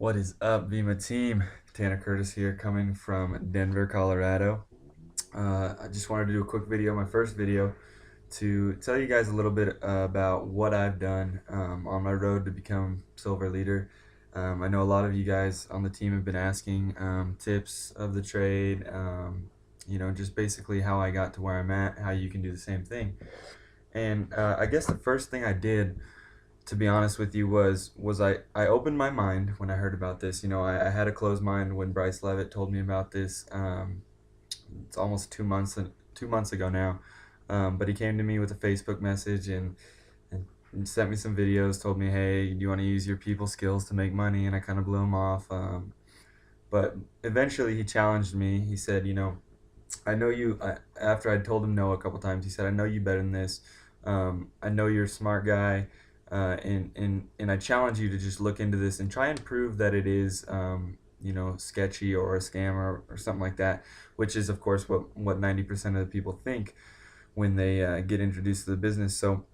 What is up, vemma team? Tanner Curtis here, coming from Denver, Colorado. I just wanted to do a quick video, my first video, to tell you guys a little bit about what I've done on my road to become silver leader. I know a lot of you guys on the team have been asking tips of the trade, just basically how I got to where I'm at, how you can do the same thing. And I guess the first thing I did, to be honest with you, was I opened my mind when I heard about this. I had a closed mind when Bryce Levitt told me about this. It's almost 2 months ago now. But he came to me with a Facebook message and sent me some videos, told me, hey, do you want to use your people skills to make money? And I kind of blew him off. But eventually he challenged me. He said, I know you. After I told him no a couple times, he said, I know you better than this. I know you're a smart guy. And I challenge you to just look into this and try and prove that it is, sketchy or a scam or something like that, which is, of course, what 90% of the people think when they get introduced to the business. So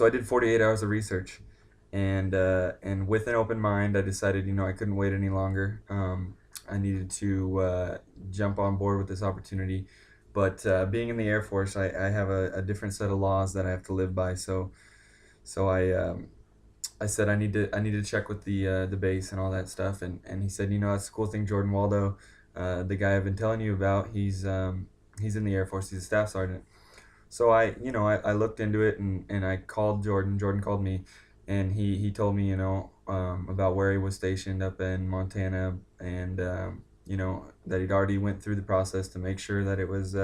I did 48 hours of research, and with an open mind, I decided, I couldn't wait any longer. I needed to jump on board with this opportunity. But being in the Air Force, I have a different set of laws that I have to live by. So I said I need to check with the base and all that stuff, and he said, that's the cool thing, Jordan Waldo, the guy I've been telling you about, he's in the Air Force, he's a staff sergeant. So I looked into it, and I called Jordan. Jordan called me, and he told me, about where he was stationed up in Montana, and that he'd already went through the process to make sure that it was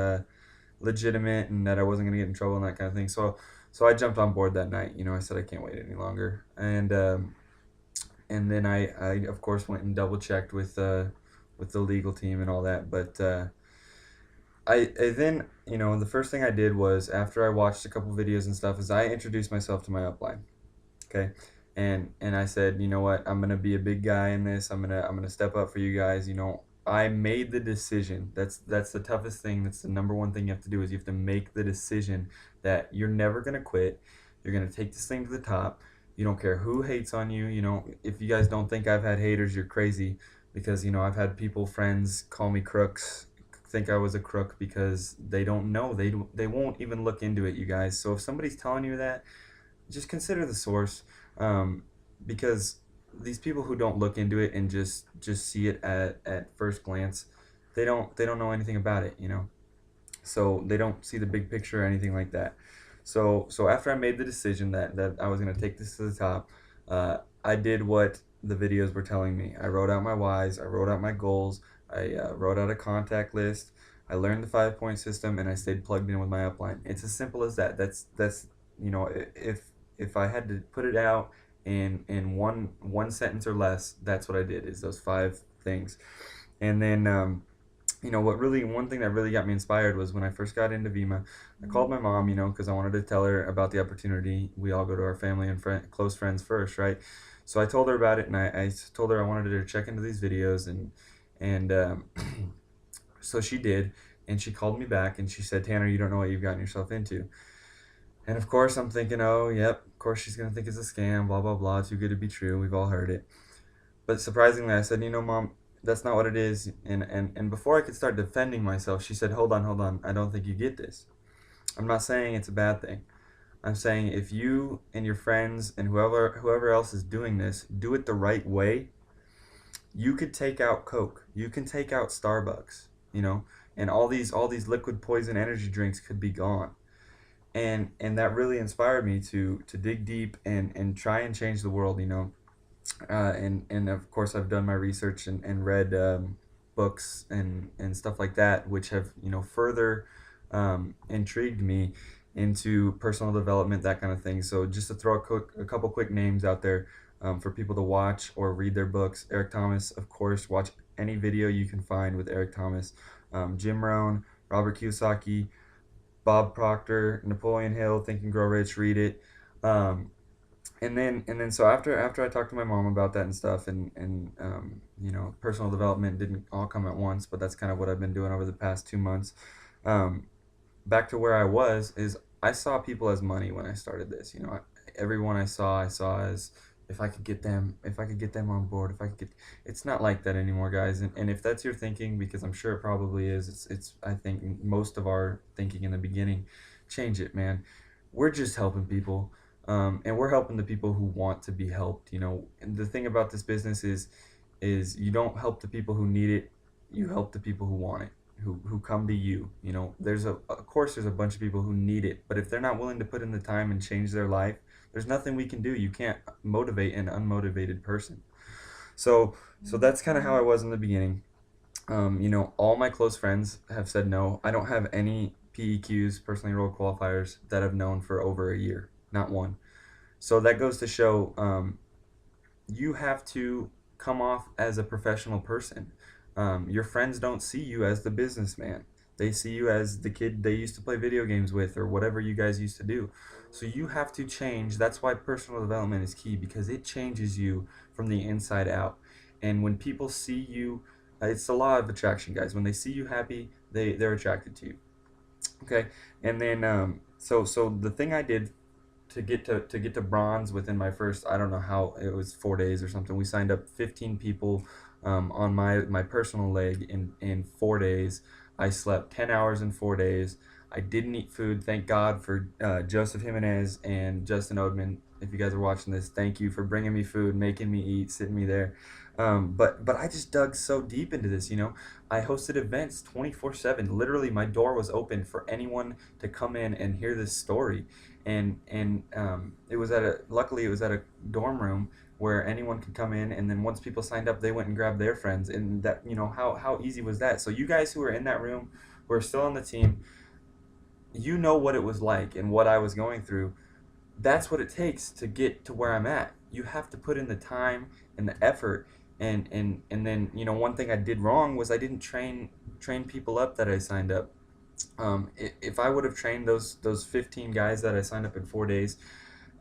legitimate and that I wasn't gonna get in trouble and that kind of thing. So I jumped on board that night. I said I can't wait any longer, and then I of course went and double checked with the legal team and all that. But I then, the first thing I did was, after I watched a couple videos and stuff, is I introduced myself to my upline. Okay. And I said, you know what, I'm gonna be a big guy in this. I'm gonna step up for you guys. I made the decision. That's the toughest thing. That's the number one thing you have to do, is you have to make the decision that you're never gonna quit. You're gonna take this thing to the top. You don't care who hates on you. If you guys don't think I've had haters, you're crazy, because I've had people, friends, call me crooks, think I was a crook, because they don't know. They won't even look into it, you guys. So if somebody's telling you that, just consider the source, because these people who don't look into it and just see it at first glance, they don't know anything about it, so they don't see the big picture or anything like that. So after I made the decision that I was going to take this to the top, I did what the videos were telling me. I wrote out my whys, I wrote out my goals, I wrote out a contact list, I learned the 5-point system, and I stayed plugged in with my upline. It's as simple as that. That's if I had to put it out in one sentence or less, that's what I did, is those 5 things. And then one thing that really got me inspired was when I first got into vemma. I called my mom, because I wanted to tell her about the opportunity. We all go to our family and close friends first, right? So I told her about it, and I told her I wanted her to check into these videos, and so she did, and she called me back and she said, Tanner, you don't know what you've gotten yourself into. And of course I'm thinking, oh, yep, of course she's gonna think it's a scam, blah blah blah, too good to be true, we've all heard it. But surprisingly, I said, Mom, that's not what it is. And before I could start defending myself, she said, hold on, I don't think you get this. I'm not saying it's a bad thing. I'm saying, if you and your friends and whoever else is doing this do it the right way, you could take out Coke, you can take out Starbucks, and all these liquid poison energy drinks could be gone. And that really inspired me to dig deep and try and change the world. And of course I've done my research and read books and stuff like that, which have further intrigued me into personal development, that kind of thing. So just to throw a couple quick names out there, for people to watch or read their books: Eric Thomas, of course. Watch any video you can find with Eric Thomas. Jim Rohn, Robert Kiyosaki, Bob Proctor, Napoleon Hill, Think and Grow Rich. Read it. And then so after I talked to my mom about that and stuff, and personal development didn't all come at once, but that's kind of what I've been doing over the past 2 months. Um, Back to where I was, is I saw people as money when I started this. Everyone I saw as if I could get them on board, if I could get, it's not like that anymore, guys. And if that's your thinking, because I'm sure it probably is, it's I think most of our thinking in the beginning, change it, man. We're just helping people, and we're helping the people who want to be helped. You know, and the thing about this business is you don't help the people who need it, you help the people who want it, who come to you. You know, there's a of course there's a bunch of people who need it, but if they're not willing to put in the time and change their life, there's nothing we can do. You can't motivate an unmotivated person. So that's kind of how I was in the beginning. You know, all my close friends have said no. I don't have any PEQs, personally enrolled qualifiers, that I've known for over a year. Not one. So that goes to show, you have to come off as a professional person. Your friends don't see you as the businessman. They see you as the kid they used to play video games with, or whatever you guys used to do. So you have to change. That's why personal development is key, because it changes you from the inside out. And when people see you, it's the law of attraction, guys. When they see you happy, they're attracted to you. Okay, and then so the thing I did to get to bronze within my first, I don't know how, it was 4 days or something. We signed up 15 people, on my personal leg in 4 days. I slept 10 hours in 4 days. I didn't eat food. Thank God for Joseph Jimenez and Justin Odman. If you guys are watching this, thank you for bringing me food, making me eat, sitting me there. But I just dug so deep into this. You know, I hosted events 24/7. Literally, my door was open for anyone to come in and hear this story. And it was at a, luckily it was at a dorm room where anyone could come in, and then once people signed up, they went and grabbed their friends. And that, you know, how easy was that? So you guys who were in that room, who are still on the team, you know what it was like and what I was going through. That's what it takes to get to where I'm at. You have to put in the time and the effort. And then, you know, one thing I did wrong was I didn't train people up that I signed up. If I would have trained those 15 guys that I signed up in 4 days,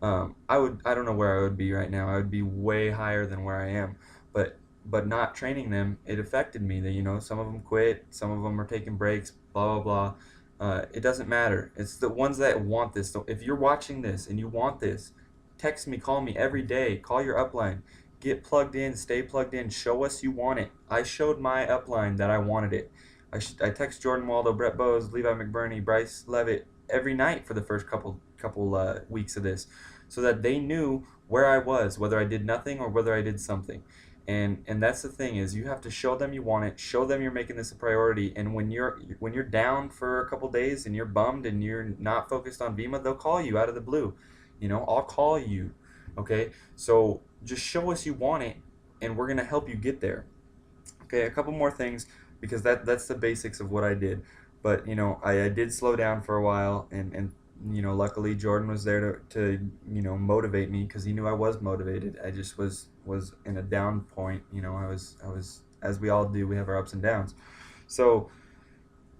I don't know where I would be right now. I would be way higher than where I am. But not training them, it affected me. That, you know, some of them quit, some of them are taking breaks, blah blah blah. It doesn't matter. It's the ones that want this. So if you're watching this and you want this, text me, call me every day. Call your upline. Get plugged in, stay plugged in. Show us you want it. I showed my upline that I wanted it. I text Jordan Waldo, Brett Bowes, Levi McBurney, Bryce Levitt every night for the first couple weeks of this, so that they knew where I was, whether I did nothing or whether I did something. And that's the thing, is you have to show them you want it, show them you're making this a priority. And when you're down for a couple days and you're bummed and you're not focused on vemma, they'll call you out of the blue. You know, I'll call you. Okay, so just show us you want it, and we're gonna help you get there. Okay, a couple more things, because that's the basics of what I did. But, you know, I did slow down for a while, and you know, luckily Jordan was there to you know, motivate me, because he knew I was motivated. I just was in a down point. You know, I was, as we all do, we have our ups and downs. So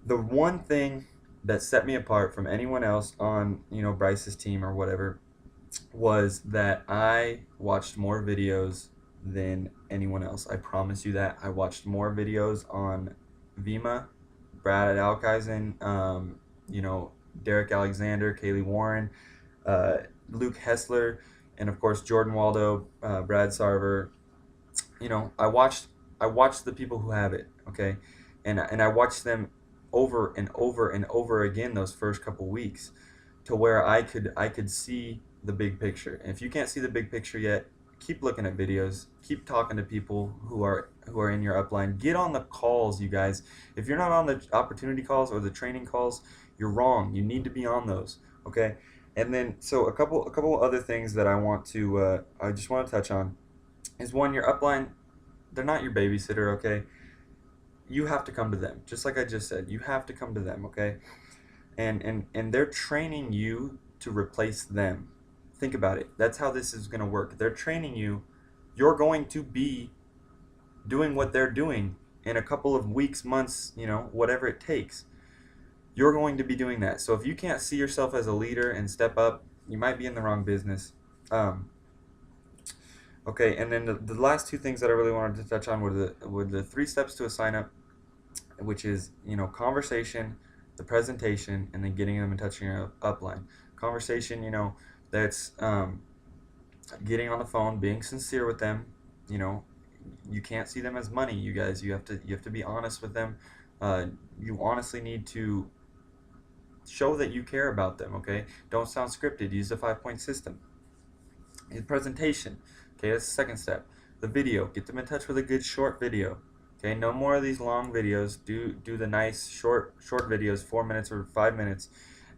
the one thing that set me apart from anyone else on, you know, Bryce's team or whatever, was that I watched more videos than anyone else. I promise you that. I watched more videos on vemma, Brad Alkisen, you know, Derek Alexander, Kaylee Warren, uh, Luke Hessler, and of course Jordan Waldo, Brad Sarver. You know, I watched the people who have it. Okay, and I watched them over and over and over again those first couple weeks, to where I could see the big picture. And if you can't see the big picture yet, keep looking at videos, keep talking to people who are in your upline. Get on the calls, you guys. If you're not on the opportunity calls or the training calls, you're wrong. You need to be on those. Okay. And then, so a couple other things that I just want to touch on is, one, your upline, they're not your babysitter. Okay, you have to come to them, just like I just said. You have to come to them. Okay, and they're training you to replace them. Think about it. That's how this is going to work. They're training you. You're going to be doing what they're doing in a couple of weeks, months, you know, whatever it takes. You're going to be doing that. So if you can't see yourself as a leader and step up, you might be in the wrong business. Um, okay, and then the last two things that I really wanted to touch on were the 3 steps to a sign up, which is, you know, conversation, the presentation, and then getting them and touching your upline. Conversation, you know, that's getting on the phone, being sincere with them. You know, you can't see them as money, you guys. You have to be honest with them. You honestly need to show that you care about them. Okay, don't sound scripted. Use the 5 point system. His presentation. Okay, that's the second step. The video. Get them in touch with a good short video. Okay, no more of these long videos. Do the nice short videos, 4 minutes or 5 minutes.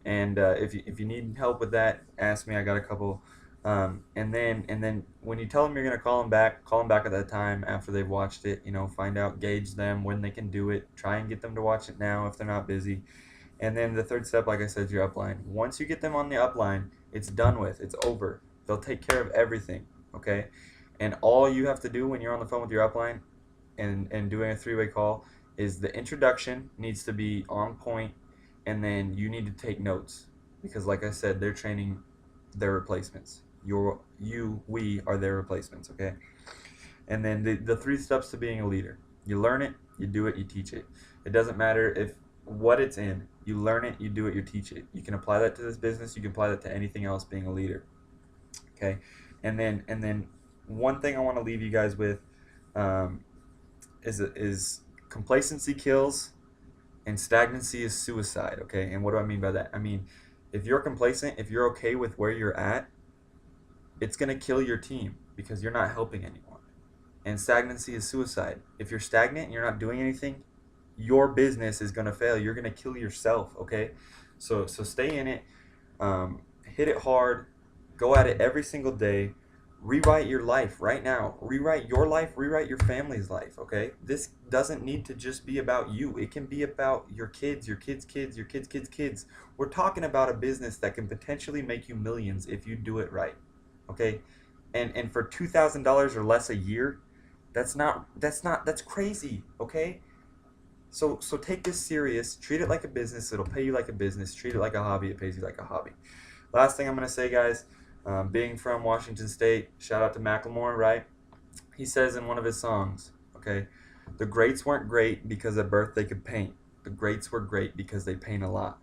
And if you need help with that, ask me. I got a couple. And then when you tell them you're gonna call them back at that time after they've watched it. You know, find out, gauge them when they can do it. Try and get them to watch it now if they're not busy. And then the third step, like I said, is your upline. Once you get them on the upline, it's done with. It's over. They'll take care of everything. Okay, and all you have to do when you're on the phone with your upline and doing a three-way call is the introduction needs to be on point, and then you need to take notes because, like I said, they're training their replacements. We are their replacements. Okay, and then the three steps to being a leader: you learn it, you do it, you teach it. It doesn't matter if what it's in. You learn it, you do it, you teach it. You can apply that to this business. You can apply that to anything else. Being a leader. Okay, and then one thing I want to leave you guys with um, is complacency kills and stagnancy is suicide. Okay, and what do I mean by that? I mean, if you're complacent, if you're okay with where you're at, it's gonna kill your team because you're not helping anyone. And stagnancy is suicide. If you're stagnant and you're not doing anything, your business is gonna fail. You're gonna kill yourself. Okay, so stay in it. Hit it hard. Go at it every single day. Rewrite your life right now. Rewrite your life. Rewrite your family's life. Okay, this doesn't need to just be about you. It can be about your kids, your kids' kids, your kids' kids' kids. We're talking about a business that can potentially make you millions if you do it right. Okay, and for $2,000 or less a year, that's crazy. Okay, so take this serious. Treat it like a business. It'll pay you like a business. Treat it like a hobby. It pays you like a hobby. Last thing I'm gonna say, guys, being from Washington State, shout out to Macklemore, right? He says in one of his songs, okay, the greats weren't great because at birth they could paint. The greats were great because they paint a lot.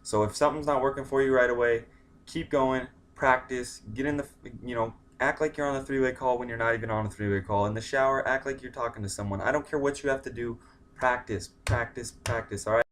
So if something's not working for you right away, keep going, practice, get in the, act like you're on a three-way call when you're not even on a three-way call. In the shower, act like you're talking to someone. I don't care what you have to do. Practice, practice, practice, all right?